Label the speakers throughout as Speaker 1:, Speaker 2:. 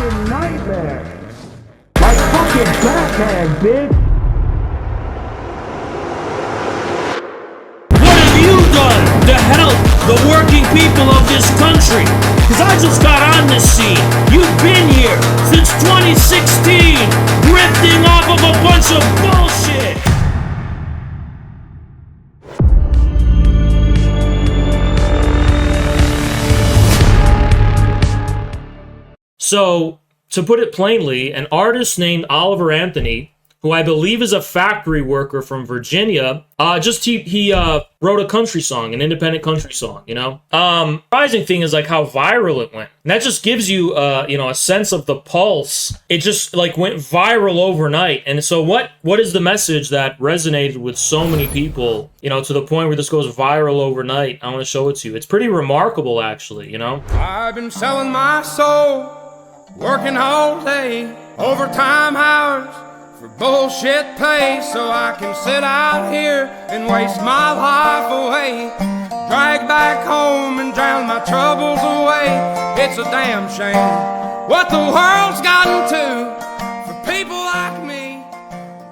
Speaker 1: fucking nightmare. Like fucking Batman, bitch.
Speaker 2: What have you done to help the working people of this country? Because I just got on this scene. You've been here since 2016, grifting off of a bunch of bullshit. So, to put it plainly, an artist named Oliver Anthony, who I believe is a factory worker from Virginia, he wrote a country song, an independent country song, you know? Surprising thing is like how viral it went. And that just gives you, a sense of the pulse. It just like went viral overnight. And so what is the message that resonated with so many people, to the point where this goes viral overnight? I want to show it to you. It's pretty remarkable, actually, you know?
Speaker 3: I've been selling my soul, working all day, overtime hours for bullshit pay, so I can sit out here and waste my life away, drag back home and drown my troubles away. It's a damn shame what the world's gotten to for people like me,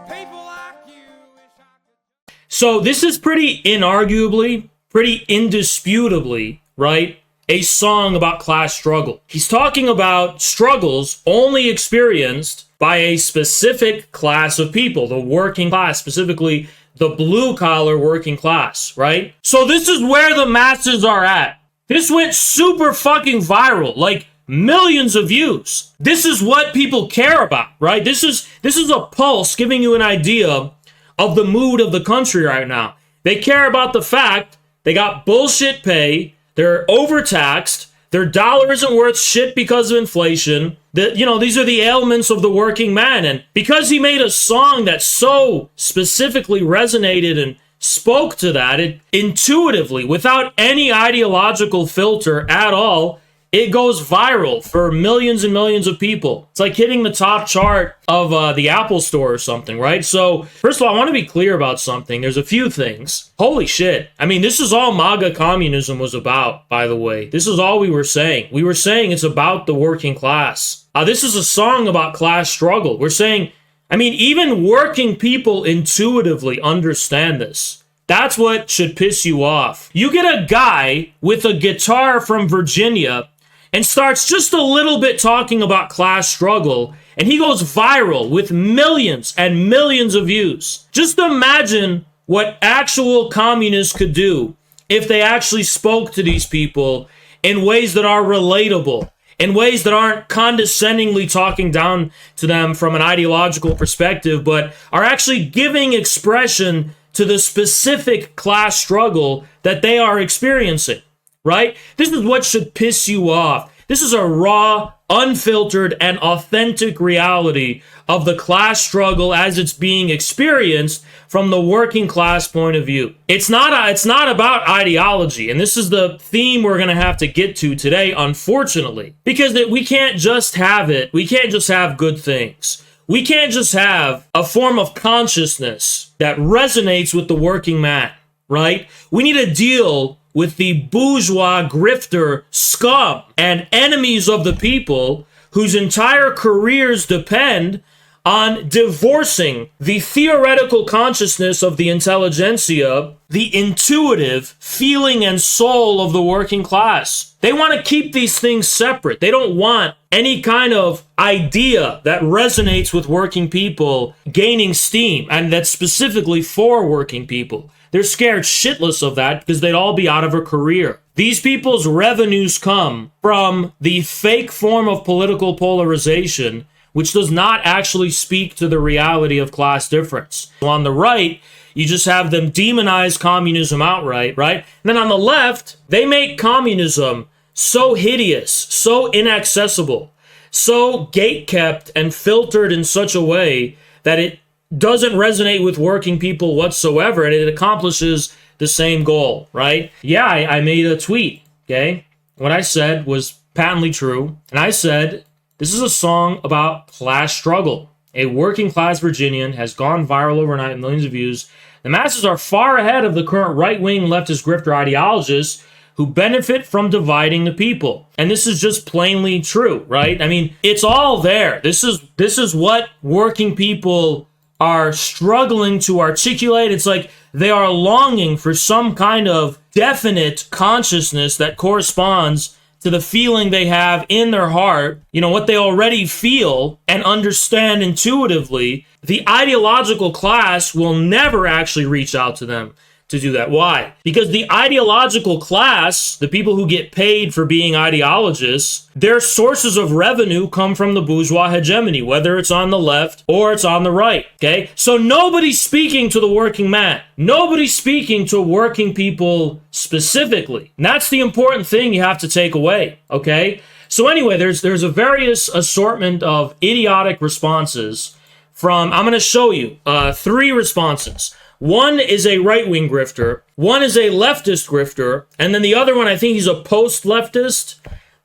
Speaker 3: people like you.
Speaker 2: So this is pretty inarguably, pretty indisputably, right? A song about class struggle. He's talking about struggles only experienced by a specific class of people, the working class, specifically the blue-collar working class, right? So this is where the masses are at. This went super fucking viral, like millions of views. This is what people care about, right? This is a pulse giving you an idea of the mood of the country right now. They care about the fact they got bullshit pay, they're overtaxed, their dollar isn't worth shit because of inflation. These are the ailments of the working man. And because he made a song that so specifically resonated and spoke to that, it intuitively, without any ideological filter at all, it goes viral for millions and millions of people. It's like hitting the top chart of the Apple Store or something, right? So, first of all, I want to be clear about something. There's a few things. Holy shit. I mean, this is all MAGA communism was about, by the way. This is all we were saying. We were saying it's about the working class. This is a song about class struggle. We're saying, even working people intuitively understand this. That's what should piss you off. You get a guy with a guitar from Virginia and starts just a little bit talking about class struggle, and he goes viral with millions and millions of views. Just imagine what actual communists could do if they actually spoke to these people in ways that are relatable, in ways that aren't condescendingly talking down to them from an ideological perspective, but are actually giving expression to the specific class struggle that they are experiencing. Right? This is what should piss you off. This is a raw, unfiltered, and authentic reality of the class struggle as it's being experienced from the working class point of view. It's not about ideology, and this is the theme we're going to have to get to today, unfortunately, because we can't just have it. We can't just have good things. We can't just have a form of consciousness that resonates with the working man, right? We need to deal with the bourgeois grifter scum and enemies of the people whose entire careers depend on divorcing the theoretical consciousness of the intelligentsia, the intuitive feeling and soul of the working class. They want to keep these things separate. They don't want any kind of idea that resonates with working people gaining steam, and that's specifically for working people. They're scared shitless of that because they'd all be out of a career. These people's revenues come from the fake form of political polarization, which does not actually speak to the reality of class difference. On the right, you just have them demonize communism outright, right? And then on the left, they make communism so hideous, so inaccessible, so gatekept and filtered in such a way that it doesn't resonate with working people whatsoever, and it accomplishes the same goal, right? Yeah, I made a tweet, okay? What I said was patently true, and I said, this is a song about class struggle. A working class Virginian has gone viral overnight with millions of views. The masses are far ahead of the current right-wing leftist grifter ideologists who benefit from dividing the people. And this is just plainly true, right? I mean, it's all there. This is what working people are struggling to articulate. It's like they are longing for some kind of definite consciousness that corresponds to the feeling they have in their heart, what they already feel and understand intuitively. The ideological class will never actually reach out to them to do that. Why? Because the ideological class, the people who get paid for being ideologists, their sources of revenue come from the bourgeois hegemony, whether it's on the left or it's on the right, okay? So nobody's speaking to the working man. Nobody's speaking to working people specifically. And that's the important thing you have to take away, okay? So anyway, there's a various assortment of idiotic responses from, I'm going to show you 3 responses. One is a right-wing grifter, one is a leftist grifter, and then the other one, I think he's a post-leftist.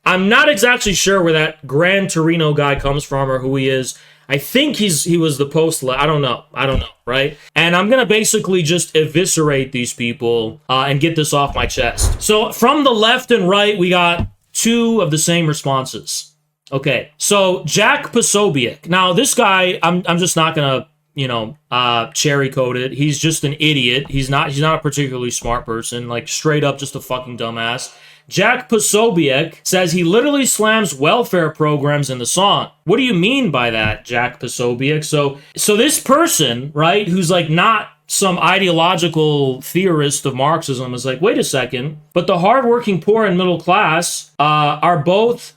Speaker 2: I'm not exactly sure where that Gran Torino guy comes from or who he is. I think he was the post-left. I don't know, right? And I'm going to basically just eviscerate these people and get this off my chest. So from the left and right, we got 2 of the same responses. Okay, so Jack Posobiec. Now, this guy, I'm just not going to cherry coated. He's just an idiot. He's not a particularly smart person, like straight up just a fucking dumbass. Jack Posobiec says he literally slams welfare programs in the song. What do you mean by that, Jack Posobiec? So this person, right, who's like not some ideological theorist of Marxism is like, wait a second, but the hardworking poor and middle class are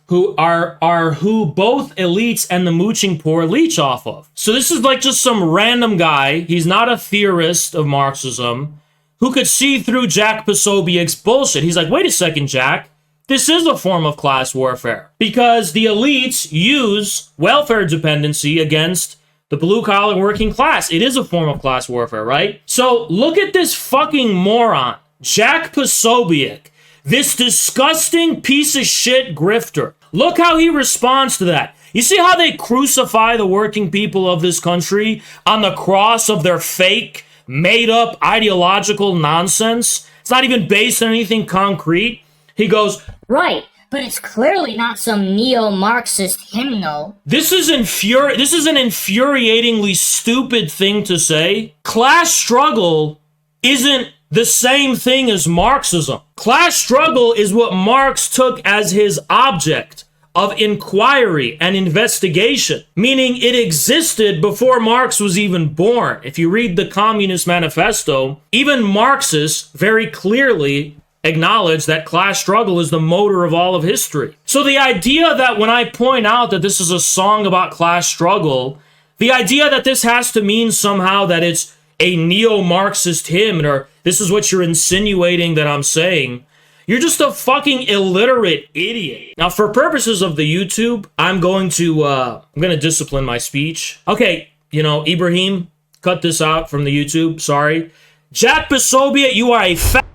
Speaker 2: who both elites and the mooching poor leech off of. So this is like just some random guy. He's not a theorist of Marxism who could see through Jack Posobiec's bullshit. He's like, wait a second, Jack. This is a form of class warfare because the elites use welfare dependency against the blue-collar working class. It is a form of class warfare, right? So look at this fucking moron, Jack Posobiec, this disgusting piece of shit grifter. Look how he responds to that. You see how they crucify the working people of this country on the cross of their fake, made-up ideological nonsense? It's not even based on anything concrete. He goes,
Speaker 4: right. But it's clearly not some neo-Marxist hymnal.
Speaker 2: This is an infuriatingly stupid thing to say. Class struggle isn't the same thing as Marxism. Class struggle is what Marx took as his object of inquiry and investigation, meaning it existed before Marx was even born. If you read the Communist Manifesto, even Marxists very clearly acknowledge that class struggle is the motor of all of history. So the idea that when I point out that this is a song about class struggle, the idea that this has to mean somehow that it's a neo-Marxist hymn, or this is what you're insinuating that I'm saying, you're just a fucking illiterate idiot. Now, for purposes of the YouTube, I'm going to discipline my speech. Okay, Ibrahim, cut this out from the YouTube. Sorry. Jack Posobiec, you are a fat...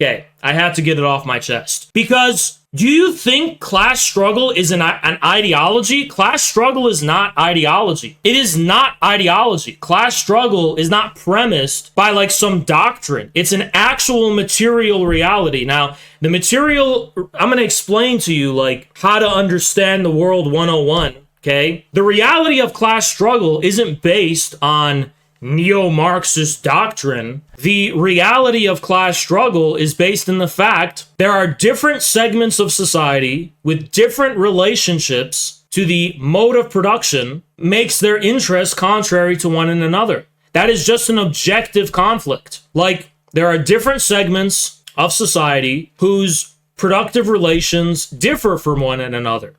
Speaker 2: Okay, I had to get it off my chest. Because do you think class struggle is an ideology? Class struggle is not ideology. It is not ideology. Class struggle is not premised by like some doctrine. It's an actual material reality. Now, the material, I'm going to explain to you like how to understand the world 101, okay? The reality of class struggle isn't based on neo-Marxist doctrine. The reality of class struggle is based in the fact there are different segments of society with different relationships to the mode of production makes their interests contrary to one another. That is just an objective conflict. Like, there are different segments of society whose productive relations differ from one another.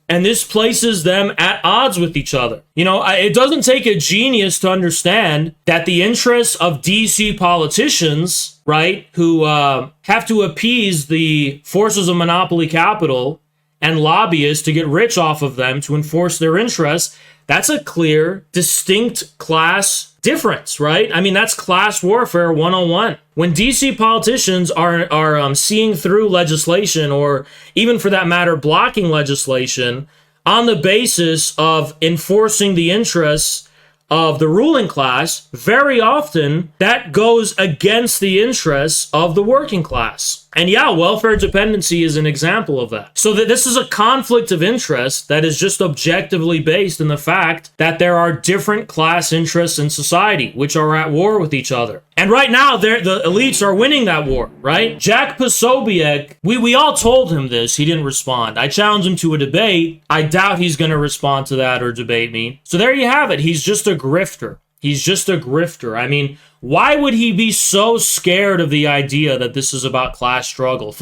Speaker 2: And this places them at odds with each other. It doesn't take a genius to understand that the interests of DC politicians, right, who have to appease the forces of monopoly capital and lobbyists to get rich off of them to enforce their interests, that's a clear, distinct class difference, right? I mean, that's class warfare 101. When DC politicians are seeing through legislation, or even for that matter, blocking legislation on the basis of enforcing the interests of the ruling class, very often that goes against the interests of the working class. And yeah, welfare dependency is an example of that. So that this is a conflict of interest that is just objectively based in the fact that there are different class interests in society which are at war with each other. And right now, the elites are winning that war, right? Jack Posobiec, we all told him this. He didn't respond. I challenged him to a debate. I doubt he's going to respond to that or debate me. So there you have it. He's just a grifter. He's just a grifter. I mean, why would he be so scared of the idea that this is about class struggle?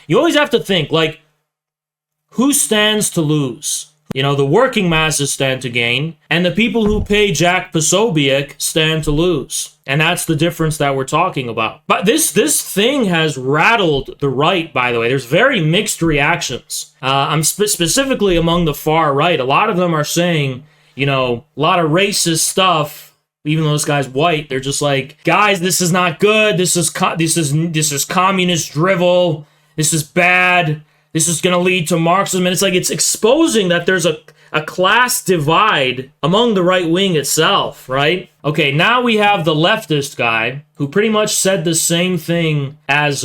Speaker 2: You always have to think, like, who stands to lose? You know, the working masses stand to gain, and the people who pay Jack Posobiec stand to lose. And that's the difference that we're talking about. But this thing has rattled the right, by the way. There's very mixed reactions. I'm specifically among the far right. A lot of them are saying, you know, a lot of racist stuff. Even though this guy's white, they're just like, guys, this is not good. This is communist drivel. This is bad. This is going to lead to Marxism. And it's like, it's exposing that there's a class divide among the right wing itself, right? Okay, now we have the leftist guy who pretty much said the same thing as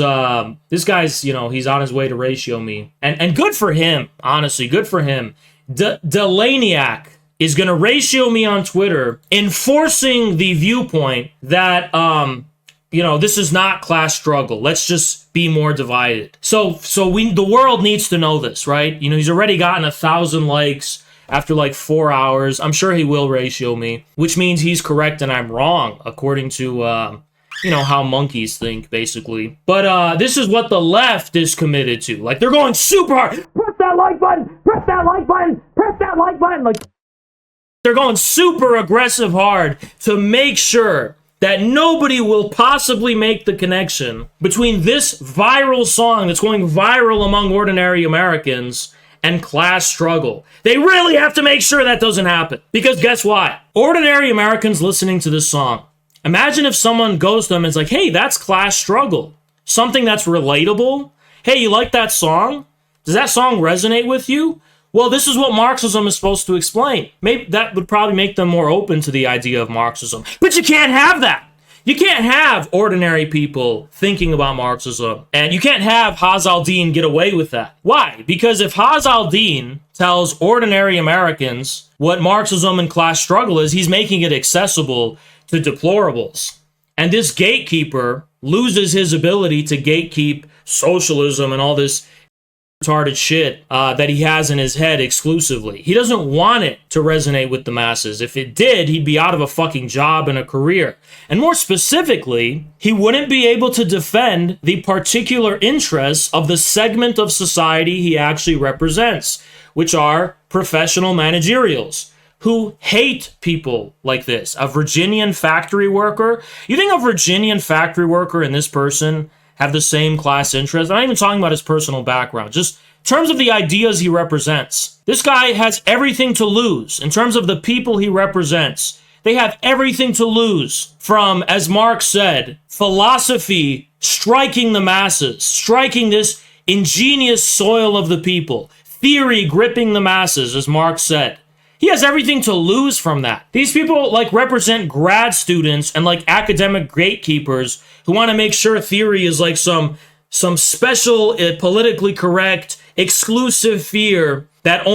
Speaker 2: this guy's, you know, he's on his way to ratio me. And good for him, honestly, good for him. Delaniac is going to ratio me on Twitter, enforcing the viewpoint that, you know, this is not class struggle. Let's just be more divided. So the world needs to know this, right? You know, he's already gotten 1,000 likes after like 4 hours. I'm sure he will ratio me, which means he's correct and I'm wrong, according to, you know, how monkeys think, basically. But this is what the left is committed to. Like, they're going super hard. Press that like button! Press that like button! Press that like button! Like, they're going super aggressive hard to make sure that nobody will possibly make the connection between this viral song that's going viral among ordinary Americans and class struggle. They really have to make sure that doesn't happen. Because guess what? Ordinary Americans listening to this song, imagine if someone goes to them and is like, hey, that's class struggle. Something that's relatable. Hey, you like that song? Does that song resonate with you? Well, this is what Marxism is supposed to explain. Maybe that would probably make them more open to the idea of Marxism. But you can't have that. You can't have ordinary people thinking about Marxism. And you can't have Haz al-Din get away with that. Why? Because if Haz al-Din tells ordinary Americans what Marxism and class struggle is, he's making it accessible to deplorables. And this gatekeeper loses his ability to gatekeep socialism and all this retarded shit that he has in his head exclusively. He doesn't want it to resonate with the masses. If it did, he'd be out of a fucking job and a career. And more specifically, he wouldn't be able to defend the particular interests of the segment of society he actually represents, which are professional managerials who hate people like this. A Virginian factory worker. You think a Virginian factory worker and this person have the same class interest? I'm not even talking about his personal background. Just in terms of the ideas he represents. This guy has everything to lose. In terms of the people he represents, they have everything to lose from, as Marx said, philosophy striking the masses, striking this ingenious soil of the people, theory gripping the masses, as Marx said. He has everything to lose from that. These people like represent grad students and like academic gatekeepers who want to make sure theory is like some special, politically correct, exclusive sphere that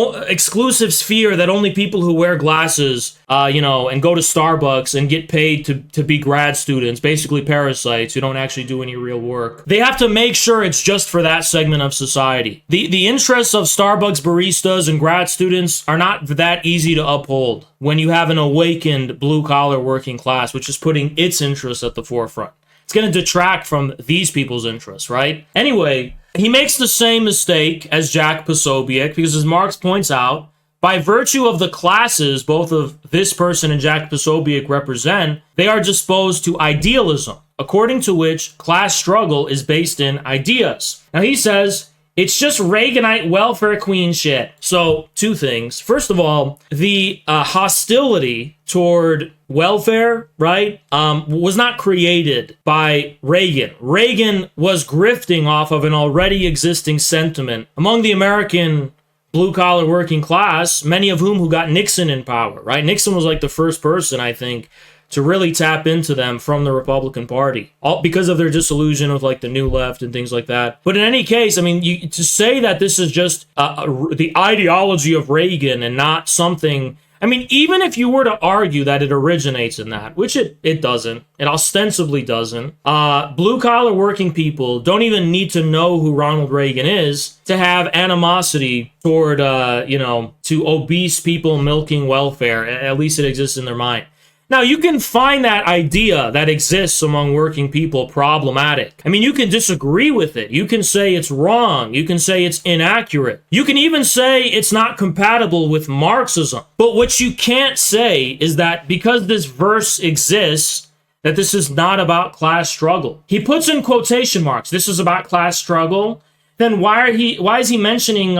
Speaker 2: only people who wear glasses, and go to Starbucks and get paid to be grad students, basically parasites who don't actually do any real work. They have to make sure it's just for that segment of society. The interests of Starbucks baristas and grad students are not that easy to uphold when you have an awakened blue-collar working class, which is putting its interests at the forefront. It's going to detract from these people's interests, right? Anyway, he makes the same mistake as Jack Posobiec because, as Marx points out, by virtue of the classes both of this person and Jack Posobiec represent, they are disposed to idealism, according to which class struggle is based in ideas. Now he says, it's just Reaganite welfare queen shit. So, two things. First of all, the hostility toward welfare, right, was not created by Reagan. Reagan was grifting off of an already existing sentiment among the American blue-collar working class, many of whom who got Nixon in power, right? Nixon was like the first person, I think, to really tap into them from the Republican Party, all because of their disillusion with like the New Left and things like that. But in any case, I mean, to say that this is just the ideology of Reagan and not something, I mean, even if you were to argue that it originates in that, which it doesn't, it ostensibly doesn't, blue-collar working people don't even need to know who Ronald Reagan is to have animosity toward, to obese people milking welfare. At least it exists in their mind. Now, you can find that idea that exists among working people problematic. I mean, you can disagree with it. You can say it's wrong. You can say it's inaccurate. You can even say it's not compatible with Marxism. But what you can't say is that because this verse exists, that this is not about class struggle. He puts in quotation marks, this is about class struggle. Then why is he mentioning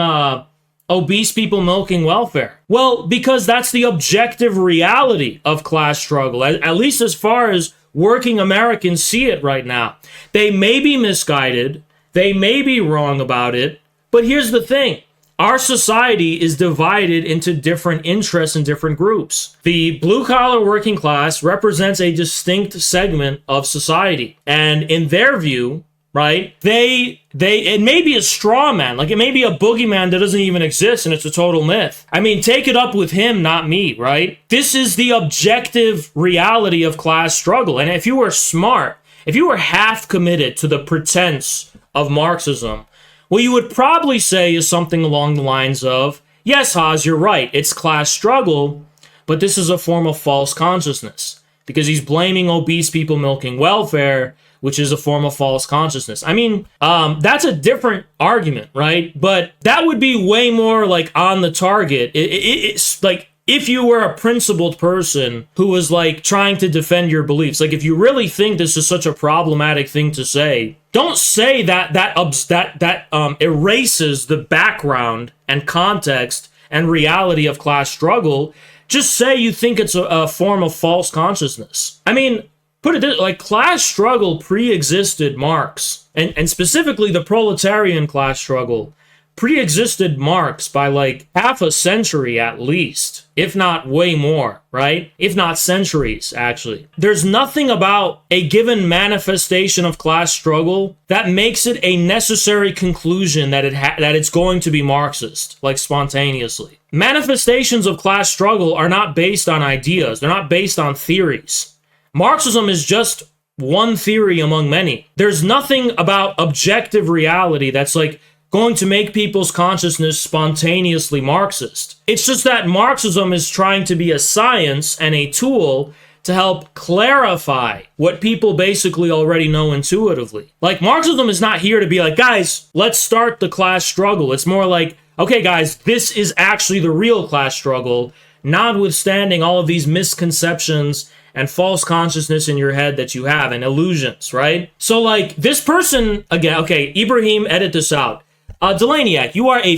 Speaker 2: obese people milking welfare? Well, because that's the objective reality of class struggle, at least as far as working Americans see it right now. They may be misguided, they may be wrong about it, but here's the thing. Our society is divided into different interests and different groups. The blue-collar working class represents a distinct segment of society, and in their view, right? It may be a straw man, like it may be a boogeyman that doesn't even exist and it's a total myth. I mean, take it up with him, not me, right? This is the objective reality of class struggle. And if you were smart, if you were half committed to the pretense of Marxism, what you would probably say is something along the lines of, yes, Haas, you're right, it's class struggle, but this is a form of false consciousness because he's blaming obese people milking welfare, which is a form of false consciousness. I mean, that's a different argument, right? But that would be way more like on the target. It's like if you were a principled person who was like trying to defend your beliefs, like if you really think this is such a problematic thing to say, don't say that erases the background and context and reality of class struggle. Just say you think it's a form of false consciousness. I mean, put it this, like class struggle pre-existed Marx, and specifically the proletarian class struggle pre-existed Marx by like half a century at least, if not way more, right? If not centuries, actually. There's nothing about a given manifestation of class struggle that makes it a necessary conclusion that it's going to be Marxist, like spontaneously. Manifestations of class struggle are not based on ideas. They're not based on theories. Marxism is just one theory among many. There's nothing about objective reality that's like going to make people's consciousness spontaneously Marxist. It's just that Marxism is trying to be a science and a tool to help clarify what people basically already know intuitively. Like Marxism is not here to be like, guys, let's start the class struggle. It's more like, okay, guys, this is actually the real class struggle, notwithstanding all of these misconceptions and false consciousness in your head that you have and illusions, right? So like this person, again, okay, Ibrahim, edit this out. Delaniac, you are a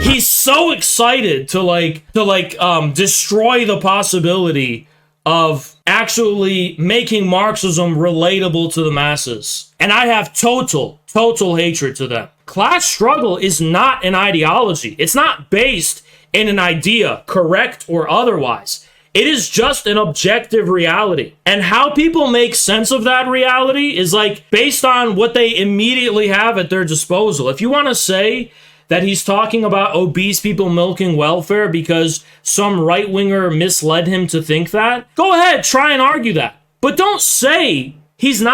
Speaker 2: he's so excited to destroy the possibility of actually making Marxism relatable to the masses. And I have total hatred to them. Class struggle is not an ideology. It's not based in an idea, correct or otherwise. It is just an objective reality. And how people make sense of that reality is like based on what they immediately have at their disposal. If you want to say that he's talking about obese people milking welfare because some right-winger misled him to think that, go ahead, try and argue that. But don't say his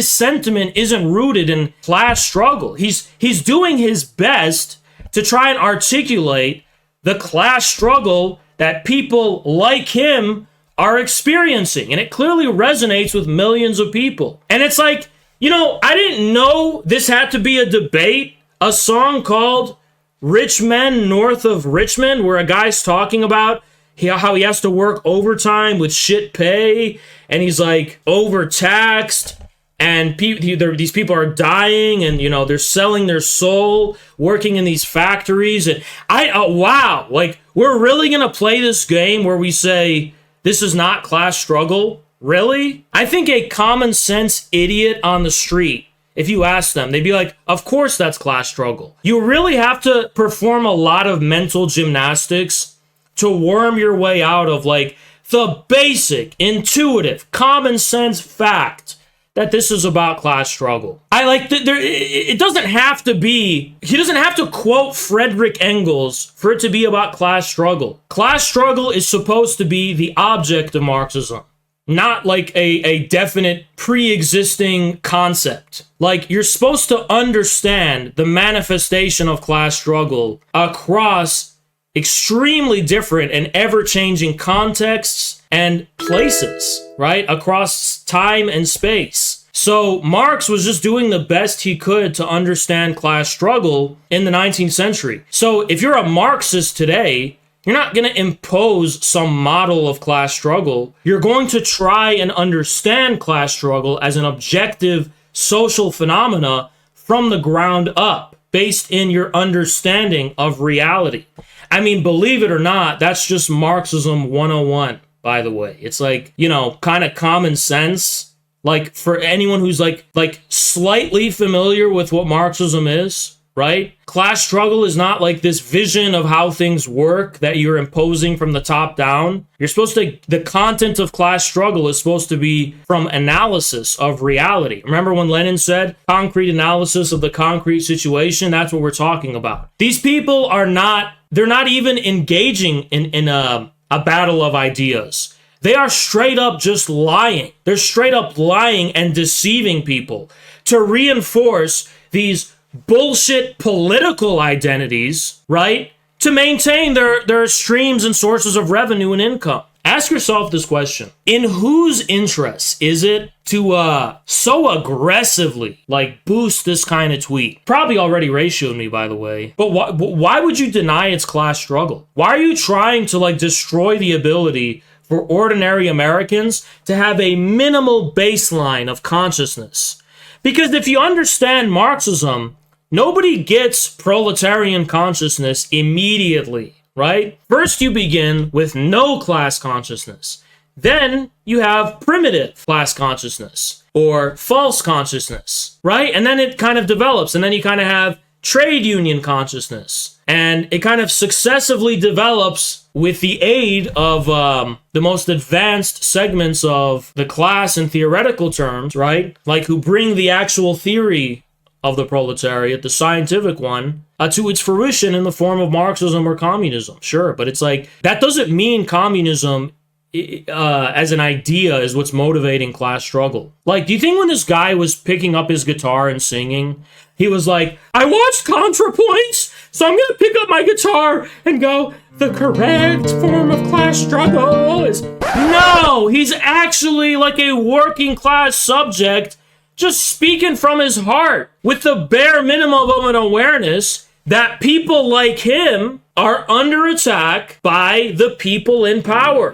Speaker 2: sentiment isn't rooted in class struggle. He's doing his best to try and articulate the class struggle that people like him are experiencing. And it clearly resonates with millions of people. And it's like, I didn't know this had to be a debate. A song called Men North of Richmond, where a guy's talking about how he has to work overtime with shit pay, and he's like overtaxed, and these people are dying, and they're selling their soul working in these factories. And wow, like we're really gonna play this game where we say this is not class struggle? Really? I think a common sense idiot on the street if you ask them, they'd be like, of course that's class struggle. You really have to perform a lot of mental gymnastics to worm your way out of like the basic, intuitive, common sense fact that this is about class struggle. I like that it doesn't have to be, he doesn't have to quote Frederick Engels for it to be about class struggle. Class struggle is supposed to be the object of Marxism, not like a definite pre-existing concept. Like, you're supposed to understand the manifestation of class struggle across extremely different and ever-changing contexts and places, right? Across time and space. So Marx was just doing the best he could to understand class struggle in the 19th century. So if you're a Marxist today, you're not going to impose some model of class struggle. You're going to try and understand class struggle as an objective social phenomena from the ground up, based in your understanding of reality. I mean, believe it or not, that's just Marxism 101, by the way. It's like, you know, kind of common sense. Like, for anyone who's like slightly familiar with what Marxism is, right? Class struggle is not like this vision of how things work that you're imposing from the top down. You're supposed to, the content of class struggle is supposed to be from analysis of reality. Remember when Lenin said, concrete analysis of the concrete situation? That's what we're talking about. These people are not, they're not even engaging in a battle of ideas. They are straight up just lying. They're straight up lying and deceiving people to reinforce these bullshit political identities, right? To maintain their streams and sources of revenue and income. Ask yourself this question. In whose interest is it to so aggressively like boost this kind of tweet? Probably already ratioed me, by the way. But why would you deny its class struggle? Why are you trying to like destroy the ability for ordinary Americans to have a minimal baseline of consciousness? Because if you understand Marxism, nobody gets proletarian consciousness immediately, right? First, you begin with no class consciousness. Then you have primitive class consciousness or false consciousness, right? And then it kind of develops, and then you kind of have trade union consciousness. And it kind of successively develops with the aid of the most advanced segments of the class in theoretical terms, right? Like who bring the actual theory of the proletariat, the scientific one, to its fruition in the form of Marxism or communism. Sure, but it's like, that doesn't mean communism as an idea is what's motivating class struggle. Like, do you think when this guy was picking up his guitar and singing, he was like, I watched ContraPoints, so I'm gonna pick up my guitar and go, the correct form of class struggle is... No, he's actually like a working class subject just speaking from his heart with the bare minimum of an awareness that people like him are under attack by the people in power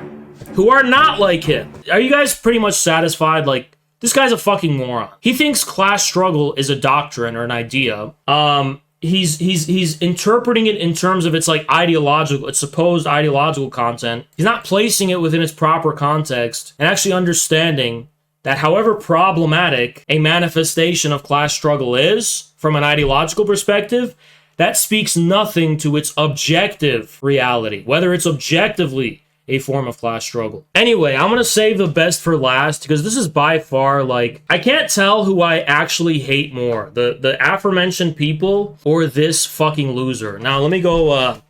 Speaker 2: who are not like him. Are you guys pretty much satisfied? Like, this guy's a fucking moron. He thinks class struggle is a doctrine or an idea. He's interpreting it in terms of its like ideological, its supposed ideological content. He's not placing it within its proper context and actually understanding that however problematic a manifestation of class struggle is from an ideological perspective, that speaks nothing to its objective reality, whether it's objectively a form of class struggle. Anyway, I'm gonna save the best for last because this is by far like, I can't tell who I actually hate more, the aforementioned people or this fucking loser. Now let me go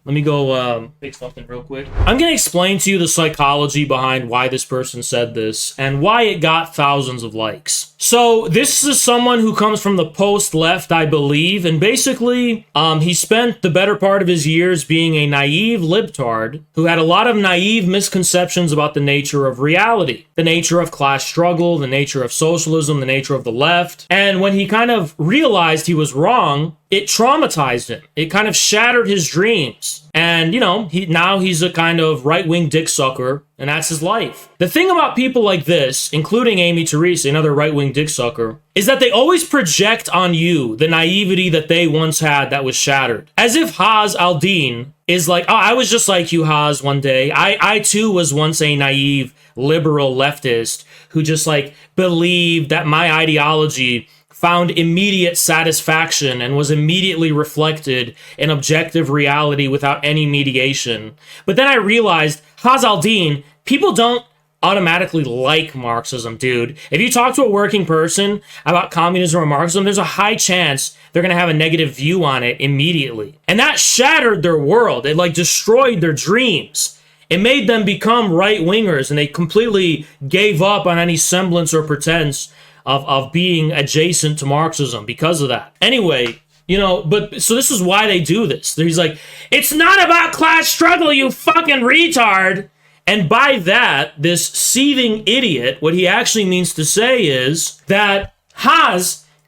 Speaker 2: fix something real quick. I'm gonna explain to you the psychology behind why this person said this and why it got thousands of likes. So this is someone who comes from the post-left, I believe, and basically he spent the better part of his years being a naive libtard who had a lot of naive misconceptions about the nature of reality, the nature of class struggle, the nature of socialism, the nature of the left. And when he kind of realized he was wrong, it traumatized him. It kind of shattered his dreams. And, you know, he's a kind of right-wing dick sucker, and that's his life. The thing about people like this, including Amy Teresa, another right-wing dick sucker, is that they always project on you the naivety that they once had that was shattered. As if Haz al-Din is like, oh, I was just like you, Haz, one day. I too was once a naive liberal leftist who just like believed that my ideology found immediate satisfaction and was immediately reflected in objective reality without any mediation. But then I realized, Haz al-Din, people don't automatically like Marxism, dude. If you talk to a working person about communism or Marxism, there's a high chance they're going to have a negative view on it immediately. And that shattered their world. It like destroyed their dreams. It made them become right-wingers, and they completely gave up on any semblance or pretense of being adjacent to Marxism because of that. Anyway, you know, but so this is why they do this. He's like, it's not about class struggle, you fucking retard. And by that, this seething idiot, what he actually means to say is that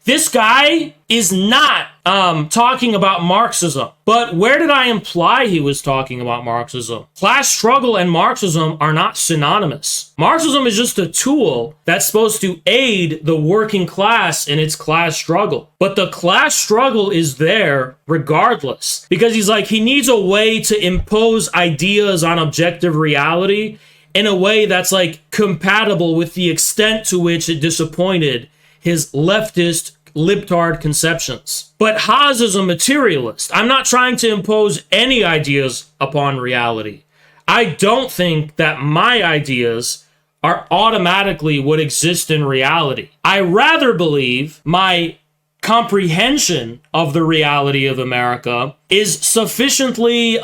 Speaker 2: this guy is not talking about Marxism. But where did I imply he was talking about Marxism? Class struggle and Marxism are not synonymous. Marxism is just a tool that's supposed to aid the working class in its class struggle. But the class struggle is there regardless. Because he's like, he needs a way to impose ideas on objective reality in a way that's like compatible with the extent to which it disappointed his leftist libtard conceptions. But Haz is a materialist. I'm not trying to impose any ideas upon reality. I don't think that my ideas are automatically what exist in reality. I rather believe my comprehension of the reality of America is sufficiently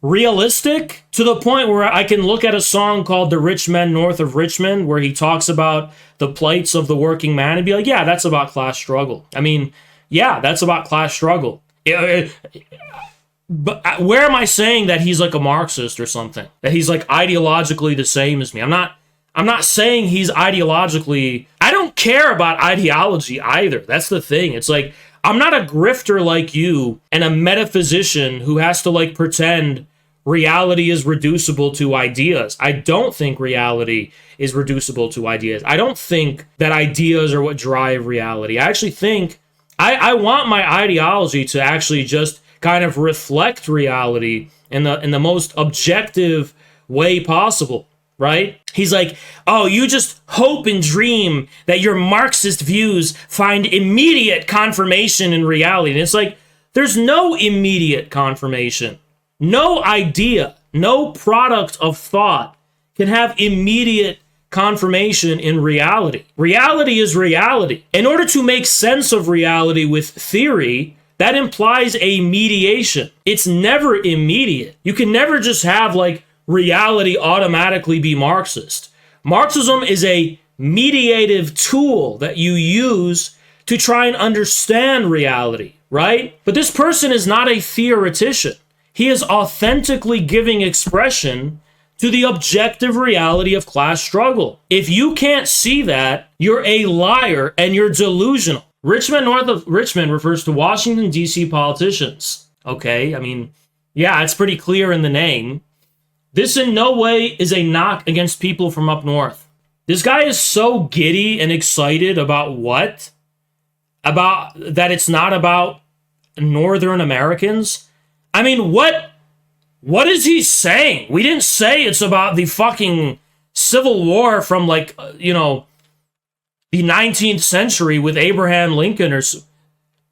Speaker 2: realistic to the point where I can look at a song called The Rich Men North of Richmond, where he talks about the plights of the working man, and be like, yeah, that's about class struggle. I mean, yeah, that's about class struggle. But where am I saying that he's like a Marxist or something? That he's like ideologically the same as me? I'm not saying he's ideologically... I don't care about ideology either. That's the thing. It's like, I'm not a grifter like you and a metaphysician who has to like pretend reality is reducible to ideas. I don't think reality is reducible to ideas. I don't think that ideas are what drive reality. I actually think I want my ideology to actually just kind of reflect reality in the most objective way possible. Right? He's like, oh, you just hope and dream that your Marxist views find immediate confirmation in reality. And it's like, there's no immediate confirmation. No idea, no product of thought can have immediate confirmation in reality. Reality is reality. In order to make sense of reality with theory, that implies a mediation. It's never immediate. You can never just have like reality automatically be Marxist. Marxism is a mediative tool that you use to try and understand reality, right? But this person is not a theoretician. He is authentically giving expression to the objective reality of class struggle. If you can't see that, you're a liar and you're delusional. Men North of Richmond refers to Washington, D.C. politicians. Okay, I mean, yeah, it's pretty clear in the name. This in no way is a knock against people from up north. This guy is so giddy and excited about what? About that it's not about Northern Americans? I mean, what is he saying? We didn't say it's about the fucking Civil War from like, the 19th century with Abraham Lincoln or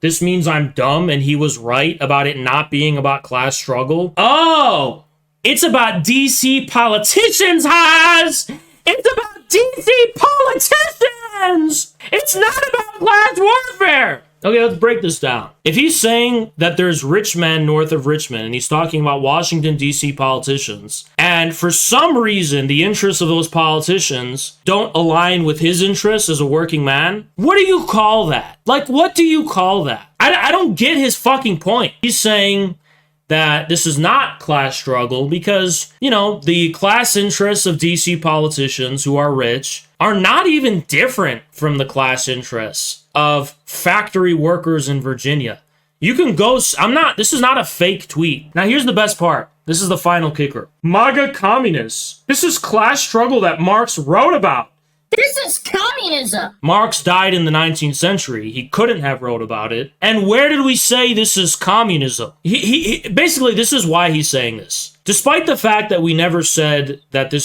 Speaker 2: this means I'm dumb and he was right about it not being about class struggle. Oh! It's about DC politicians, Haz! It's about DC politicians! It's not about class warfare! Okay, let's break this down. If he's saying that there's rich men north of Richmond, and he's talking about Washington, D.C. politicians, and for some reason the interests of those politicians don't align with his interests as a working man, what do you call that? Like, what do you call that? I don't get his fucking point. He's saying that this is not class struggle because, the class interests of DC politicians who are rich are not even different from the class interests of factory workers in Virginia. You can go, this is not a fake tweet. Now here's the best part. This is the final kicker. MAGA communists. This is class struggle that Marx wrote about.
Speaker 4: This is communism.
Speaker 2: Marx died in the 19th century. He couldn't have wrote about it. And where did we say this is communism? He basically, this is why he's saying this. Despite the fact that we never said that that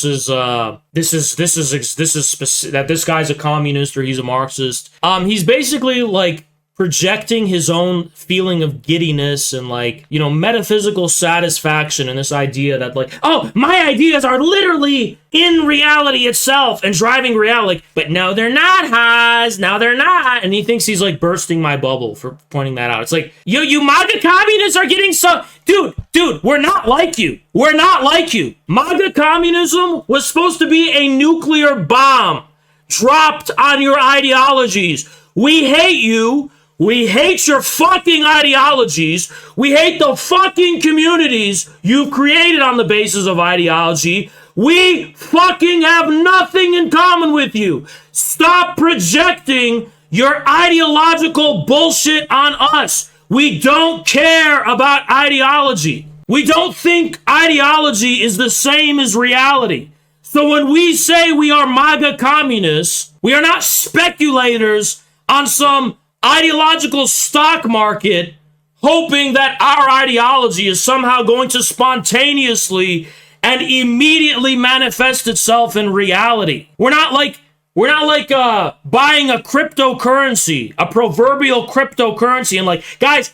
Speaker 2: this guy's a communist or he's a Marxist, he's basically like projecting his own feeling of giddiness and like, you know, metaphysical satisfaction and this idea that like, oh, my ideas are literally in reality itself and driving reality. Like, but no, they're not, Haas. No, they're not. And he thinks he's like bursting my bubble for pointing that out. It's like, yo, you MAGA communists are getting so... Dude, we're not like you. We're not like you. MAGA communism was supposed to be a nuclear bomb dropped on your ideologies. We hate you. We hate your fucking ideologies. We hate the fucking communities you've created on the basis of ideology. We fucking have nothing in common with you. Stop projecting your ideological bullshit on us. We don't care about ideology. We don't think ideology is the same as reality. So when we say we are MAGA communists, we are not speculators on some ideological stock market hoping that our ideology is somehow going to spontaneously and immediately manifest itself in reality. We're not like buying a cryptocurrency, a proverbial cryptocurrency, and like, guys,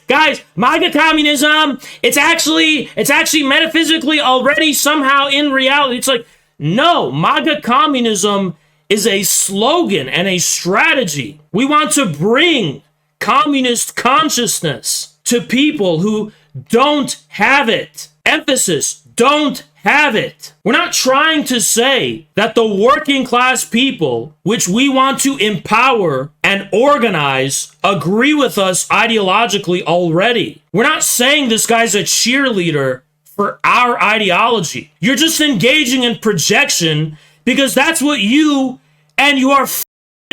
Speaker 2: MAGA communism, it's actually metaphysically already somehow in reality. It's like, no, MAGA communism is a slogan and a strategy. We want to bring communist consciousness to people who don't have it. Emphasis, don't have it. We're not trying to say that the working class people, which we want to empower and organize, agree with us ideologically already. We're not saying this guy's a cheerleader for our ideology. You're just engaging in projection because that's what you and your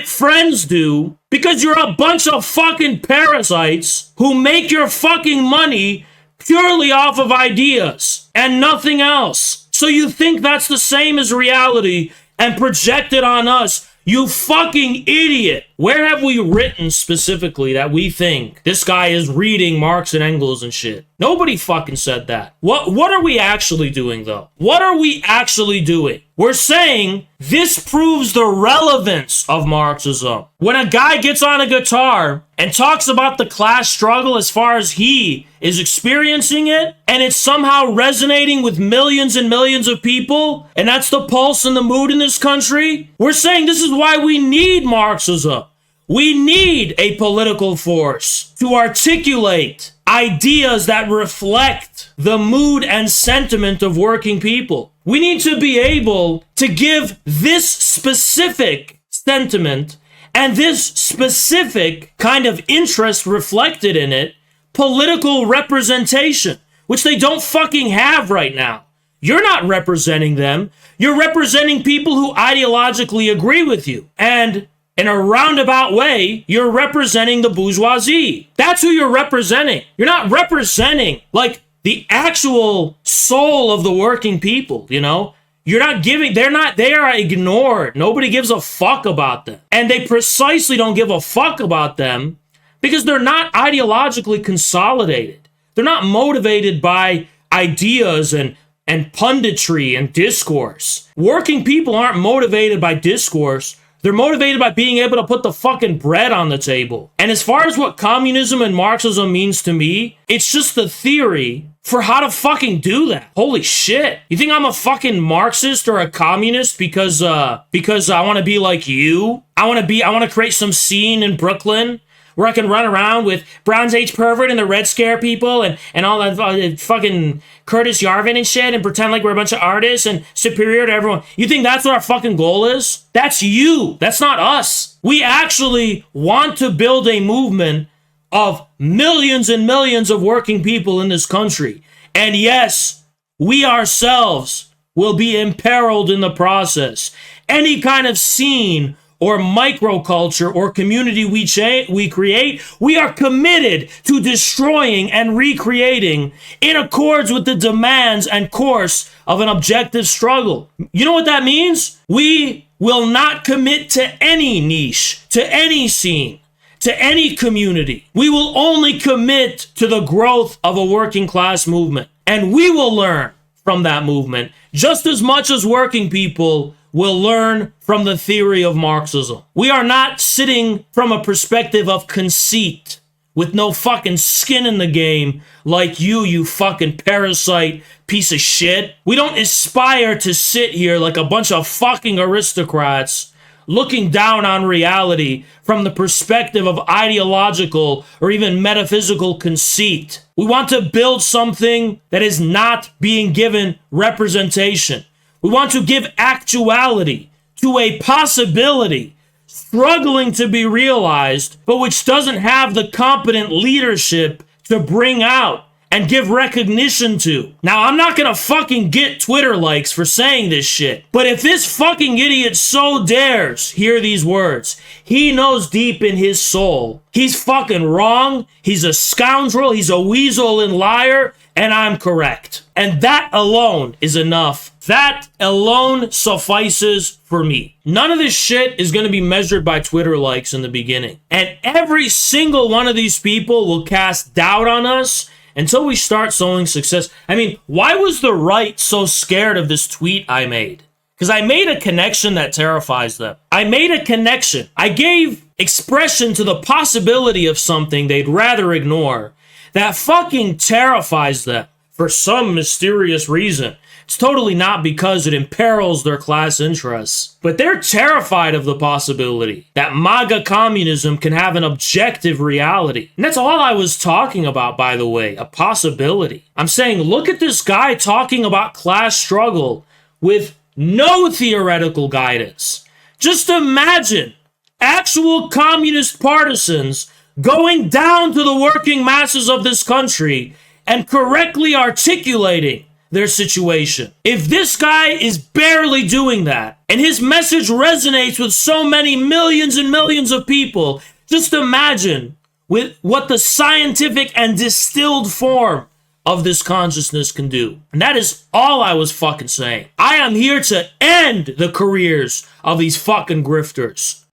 Speaker 2: friends do, because you're a bunch of fucking parasites who make your fucking money purely off of ideas and nothing else. So you think that's the same as reality and project it on us. You fucking idiot. Where have we written specifically that we think this guy is reading Marx and Engels and shit? Nobody fucking said that. What are we actually doing, though? What are we actually doing? We're saying this proves the relevance of Marxism. When a guy gets on a guitar and talks about the class struggle as far as he is experiencing it, and it's somehow resonating with millions and millions of people, and that's the pulse and the mood in this country, we're saying this is why we need Marxism. We need a political force to articulate ideas that reflect the mood and sentiment of working people. We need to be able to give this specific sentiment and this specific kind of interest reflected in it political representation, which they don't fucking have right now. You're not representing them. You're representing people who ideologically agree with you. And in a roundabout way, you're representing the bourgeoisie. That's who you're representing. You're not representing, like, the actual soul of the working people, you know? You're not giving, they are ignored. Nobody gives a fuck about them. And they precisely don't give a fuck about them because they're not ideologically consolidated. They're not motivated by ideas and punditry and discourse. Working people aren't motivated by discourse. They're motivated by being able to put the fucking bread on the table. And as far as what communism and Marxism means to me, it's just the theory for how to fucking do that. Holy shit. You think I'm a fucking Marxist or a communist because I want to be like you? I want to create some scene in Brooklyn where I can run around with Bronze Age pervert and the Red Scare people and all that fucking Curtis Yarvin and shit and pretend like we're a bunch of artists and superior to everyone. You think that's what our fucking goal is? That's you. That's not us. We actually want to build a movement of millions and millions of working people in this country. And yes, we ourselves will be imperiled in the process. Any kind of scene or microculture or community we create, we are committed to destroying and recreating in accords with the demands and course of an objective struggle. You know what that means? We will not commit to any niche, to any scene, to any community. We will only commit to the growth of a working class movement. And we will learn from that movement just as much as working people will learn from the theory of Marxism. We are not sitting from a perspective of conceit with no fucking skin in the game like you fucking parasite piece of shit. We don't aspire to sit here like a bunch of fucking aristocrats looking down on reality from the perspective of ideological or even metaphysical conceit. We want to build something that is not being given representation. We want to give actuality to a possibility struggling to be realized, but which doesn't have the competent leadership to bring out and give recognition to. Now, I'm not gonna fucking get Twitter likes for saying this shit, but if this fucking idiot so dares hear these words, he knows deep in his soul he's fucking wrong, he's a scoundrel, he's a weasel and liar, and I'm correct. And that alone is enough. That alone suffices for me. None of this shit is going to be measured by Twitter likes in the beginning. And every single one of these people will cast doubt on us until we start sowing success. I mean, why was the right so scared of this tweet I made? Because I made a connection that terrifies them. I made a connection. I gave expression to the possibility of something they'd rather ignore that fucking terrifies them for some mysterious reason. It's totally not because it imperils their class interests, but they're terrified of the possibility that MAGA communism can have an objective reality. And that's all I was talking about, by the way, a possibility. I'm saying, look at this guy talking about class struggle with no theoretical guidance. Just imagine actual communist partisans going down to the working masses of this country and correctly articulating their situation. If this guy is barely doing that, and his message resonates with so many millions and millions of people, just imagine with what the scientific and distilled form of this consciousness can do. And that is all I was fucking saying. I am here to end the careers of these fucking grifters.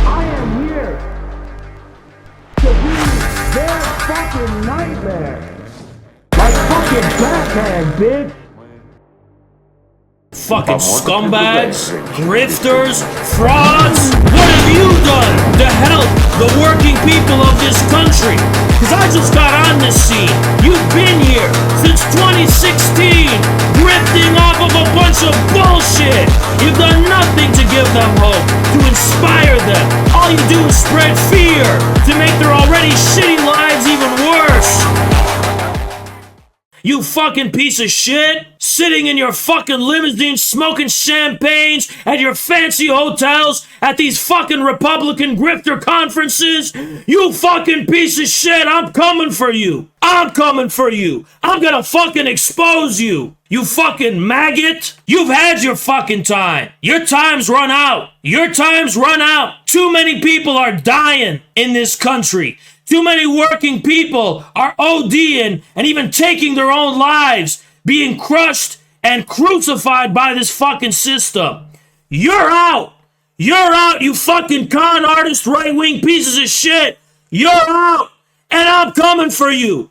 Speaker 1: I am here to be their fucking nightmare. Like fucking Batman, bitch.
Speaker 2: Fucking scumbags, grifters, frauds. What have you done to help the working people of this country? Because I just got on this scene. You've been here since 2016, grifting off of a bunch of bullshit. You've done nothing to give them hope, to inspire them. All you do is spread fear to make their already shitty lives even worse. You fucking piece of shit, sitting in your fucking limousine smoking champagnes at your fancy hotels at these fucking Republican grifter conferences. You fucking piece of shit, I'm coming for you. I'm coming for you. I'm gonna fucking expose you. You fucking maggot. You've had your fucking time. Your time's run out. Your time's run out. Too many people are dying in this country. Too many working people are ODing and even taking their own lives, being crushed and crucified by this fucking system. You're out. You're out, you fucking con artist, right-wing pieces of shit. You're out, and I'm coming for you.